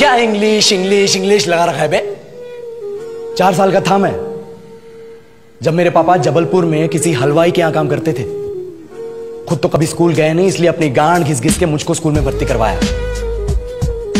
क्या English English English लगा रखा है बे? 4 साल का था मैं जब मेरे पापा जबलपुर में किसी हलवाई के यहां काम करते थे। खुद तो कभी स्कूल गए नहीं, इसलिए अपनी गांड घिस घिस के मुझको स्कूल में भर्ती करवाया।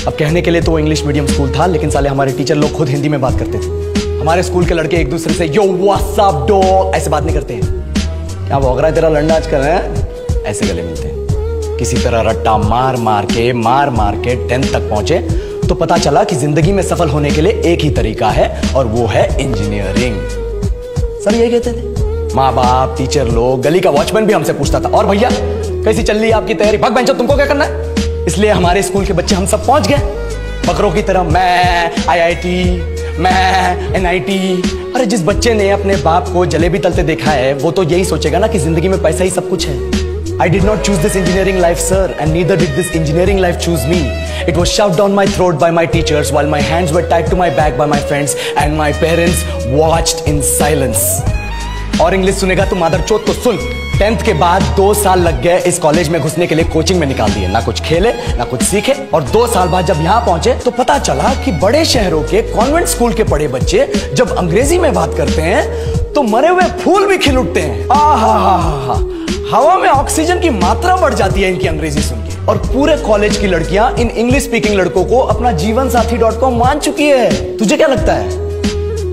अब कहने के लिए तो इंग्लिश मीडियम स्कूल था, लेकिन साले हमारे टीचर लोग खुद हिंदी में बात करते थे। हमारे स्कूल के लड़के एक दूसरे से यो व्हाट्स अप डो ऐसे बात नहीं करते हैं। क्या भौंक रहा है तेरा लंडा आजकल है? ऐसे गले मिलते हैं। किसी तरह रट्टा मार मार के 10th तक पहुंचे तो पता चला कि जिंदगी में सफल होने के लिए एक ही तरीका है और वो है इंजीनियरिंग। सर यही कहते थे माँ बाप, टीचर लोग, गली का वॉचमैन भी हमसे पूछता था, और भैया कैसी चल रही है आपकी तैयारी? भाग बेंचो, तुमको क्या करना है? इसलिए हमारे स्कूल के बच्चे हम सब पहुंच गए बकरों की तरह। मैं IIT, मैं NIT। अरे जिस बच्चे ने अपने बाप को जलेबी तलते देखा है वो तो यही सोचेगा ना कि जिंदगी में पैसा ही सब कुछ है। I did not choose this engineering life, sir, and neither did this engineering life choose me. It was shoved down my throat by my teachers while my hands were tied to my back by my friends and my parents watched in silence. और English सुनेगा तो मादरचोद तो सुन। 10th के बाद 2 साल लग गए इस कॉलेज में घुसने के लिए, कोचिंग में निकाल दिए। ना कुछ खेले ना कुछ सीखे, और 2 साल बाद जब यहाँ पहुंचे तो पता चला कि बड़े शहरों के कॉन्वेंट स्कूल के पढ़े बच्चे जब अंग्रेजी में बात करते हैं तो मरे हुए फूल भी खिल उठते हैं। आहा, हवा में ऑक्सीजन की मात्रा बढ़ जाती है इनकी अंग्रेजी सुन के। और पूरे कॉलेज की लड़कियां इन इंग्लिश स्पीकिंग लड़कों को अपना जीवन साथी.com मान चुकी है। तुझे क्या लगता है?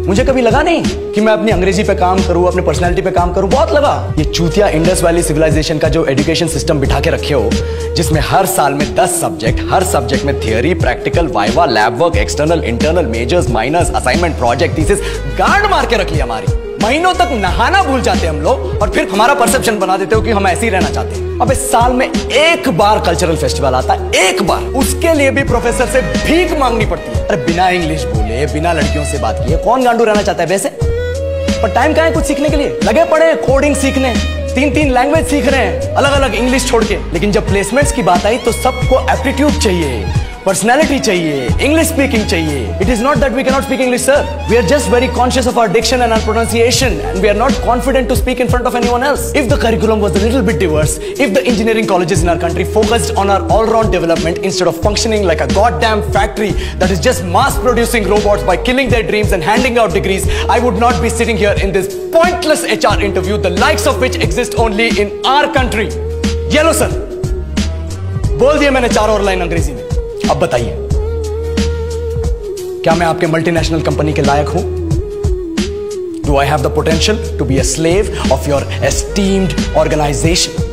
मुझे कभी लगा नहीं कि मैं अपनी अंग्रेजी पे काम करूं, अपनी पर्सनालिटी पे काम करूं। बहुत लगा। ये चूतिया इंडस वैली सिविलाइजेशन का जो एजुकेशन सिस्टम बिठा के रखे हो, जिसमें हर साल में 10 सब्जेक्ट, हर सब्जेक्ट में theory, practical, viva, lab work, external, internal, majors, minors, assignment, project, thesis, गांड मार के रख ली हमारी। महीनों तक नहाना भूल जाते हम लोग और फिर हमारा परसेप्शन बना देते हो कि हम ऐसे ही रहना चाहते हैं। अब इस साल में एक बार कल्चरल फेस्टिवल आता है, एक बार, उसके लिए भी प्रोफेसर से भीख मांगनी पड़ती है। अरे बिना इंग्लिश बोले, बिना लड़कियों से बात किए कौन गांडू रहना चाहता है वैसे? पर टाइम कहाँ है कुछ सीखने के लिए? लगे पड़े कोडिंग सीखने, 3 लैंग्वेज सीख रहे हैं अलग अलग इंग्लिश छोड़ के। लेकिन जब प्लेसमेंट्स की बात आई तो सबको एप्टीट्यूड चाहिए, पर्सनैलिटी चाहिए, इंग्लिश स्पीकिंग चाहिए। It is not that we cannot speak English, sir. We are just very conscious of our diction and our pronunciation, and we are not confident to speak in front of anyone else. If the curriculum was a little bit diverse, if the engineering colleges in our country focused on our all-round development instead of functioning like a goddamn factory that is just mass-producing robots by killing their dreams and handing out degrees, I would not be sitting here in this pointless HR interview, the likes of which exist only in our country. Yellow, sir. बोल दिया मैंने 4 और line अंग्रेजी में। अब बताइए, क्या मैं आपके मल्टीनेशनल कंपनी के लायक हूं? Do I have the potential to be a slave of your esteemed organization?